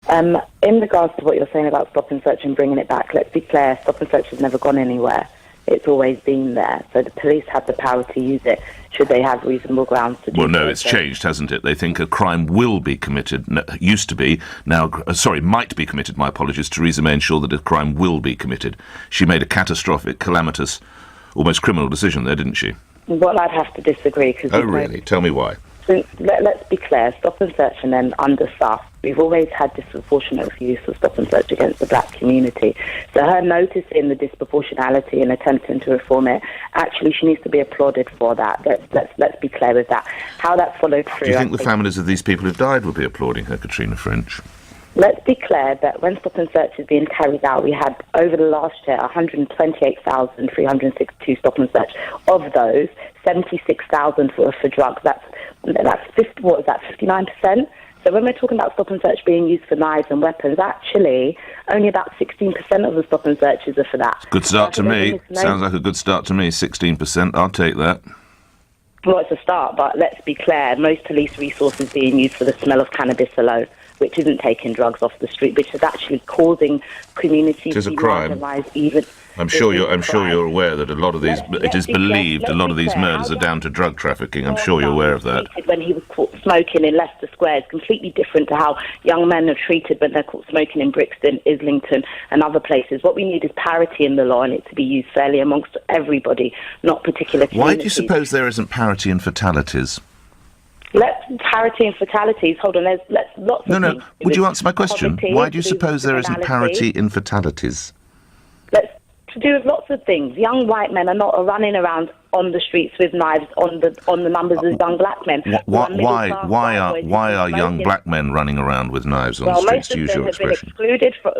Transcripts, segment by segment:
In regards to what you're saying about stop and search and bringing it back, let's be clear, stop and search has never gone anywhere. It's always been there. So the police have the power to use it should they have reasonable grounds to do Well, no, so. it's changed, hasn't it? They think a crime will be committed. No, used to be. Now, might be committed, my apologies. Theresa May ensured that a crime will be committed. She made a catastrophic, calamitous, almost criminal decision there, didn't she? Well, I'd have to disagree. Oh, really? Tell me why. Let's be clear, stop and search and then understaffed. We've always had disproportionate use of stop and search against the black community. So her noticing the disproportionality and attempting to reform it, actually she needs to be applauded for that. Let's be clear with that. How that followed through... Do you think the families of these people who've died will be applauding her, Katrina French? Let's be clear that when stop and search is being carried out, we had over the last year 128,362 stop and search. Of those, 76,000 were for drugs. That's 59%. So when we're talking about stop and search being used for knives and weapons, actually only about 16% of the stop and searches are for that. Good start to me. Sounds like a good start to me. 16%. I'll take that. Well, it's a start, but let's be clear. Most police resources being used for the smell of cannabis alone, which isn't taking drugs off the street, which is actually causing communities to be marginalised even. I'm sure you're aware that a lot of these, it is believed, a lot of these murders are down to drug trafficking. I'm sure you're aware of that. When he was caught smoking in Leicester Square, it's completely different to how young men are treated when they're caught smoking in Brixton, Islington and other places. What we need is parity in the law and it to be used fairly amongst everybody, not particular communities. Why do you suppose there isn't parity in fatalities? Parity in fatalities. Hold on, there's lots of things. No. Would you answer my question? Why do you suppose there isn't parity in fatalities? To do with lots of things. Young white men are not running around on the streets with knives on the numbers of young black men. Why are young black men running around with knives on the streets, to use your expression?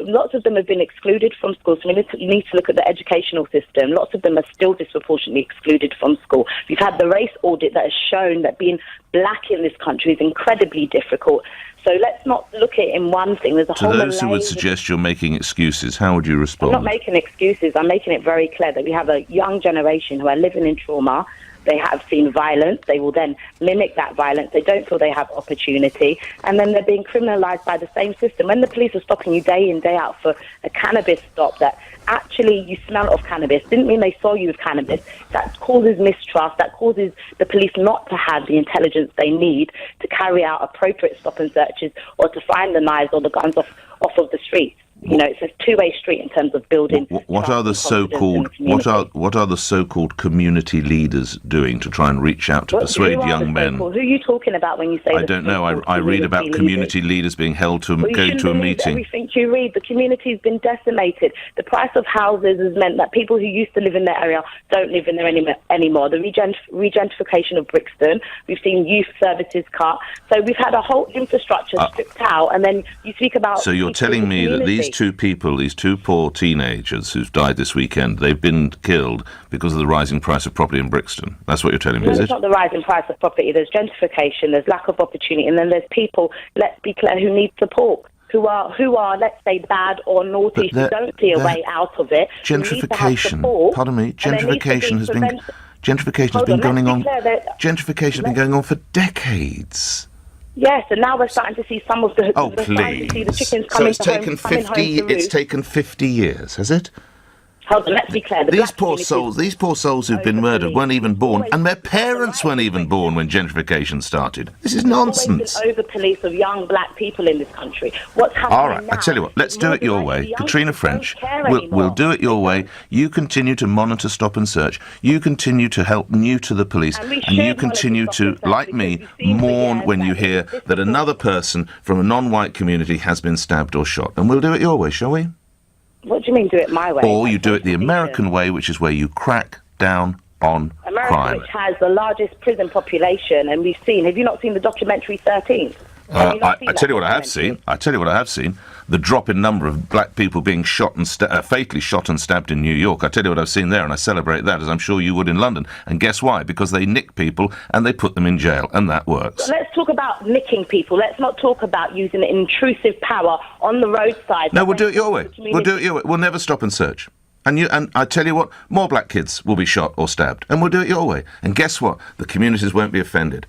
Lots of them have been excluded from school, so we need to look at the educational system. Lots of them are still disproportionately excluded from school. We've had the race audit that has shown that being black in this country is incredibly difficult. So let's not look at it in one thing. There's a whole... To those who would suggest you're making excuses, how would you respond? I'm not making excuses. I'm making it very clear that we have a young generation who are living in trauma. They have seen violence. They will then mimic that violence. They don't feel they have opportunity. And then they're being criminalised by the same system. When the police are stopping you day in, day out for a cannabis stop that actually you smell of cannabis, didn't mean they saw you with cannabis. That causes mistrust. That causes the police not to have the intelligence they need to carry out appropriate stop and searches or to find the knives or the guns off of the streets. You know, it's a two-way street in terms of building. What are the so-called community leaders doing to try and reach out to persuade young men? Who are you talking about when you say? I don't know. I read about community leaders being held to go to a meeting. Everything you read, the community's been decimated. The price of houses has meant that people who used to live in that area don't live in there anymore. The regentification of Brixton. We've seen youth services cut. So we've had a whole infrastructure stripped out, and then you speak about. So you're telling me that these two poor teenagers who've died this weekend, they've been killed because of the rising price of property in Brixton. That's what you're telling me, is it? It's not the rising price of property. There's gentrification, there's lack of opportunity, and then there's people, let's be clear, who need support. Who are, let's say, bad or naughty, who don't see a way out of it. Gentrification, pardon me, gentrification has been going on for decades. Yes, and now we're starting to see some of the... Oh, please. The chickens coming so it's taken 50 years, has it? Hold on, let's be clear. These poor souls who've been murdered weren't even born, and their parents weren't even born when gentrification started. This is nonsense. There's always been over-police of young black people in this country. What's happening all right, now, I tell you what, let's do it your way. Katrina French, we'll do it your way. You continue to monitor stop and search. You continue to help neuter the police. And you continue to, like me, mourn when you hear that another person from a non-white community has been stabbed or shot. And we'll do it your way, shall we? What do you mean, do it my way? Or you do it the American way, which is where you crack down on crime. Which has the largest prison population, and we've seen... Have you not seen the documentary 13? I tell you what I have seen. The drop in number of black people being shot and fatally shot and stabbed in New York. I tell you what I've seen there, and I celebrate that, as I'm sure you would in London. And guess why? Because they nick people and they put them in jail, and that works. So let's talk about nicking people. Let's not talk about using intrusive power on the roadside. No, we'll do it your way. We'll never stop and search. And I tell you what, more black kids will be shot or stabbed, and we'll do it your way. And guess what? The communities won't be offended.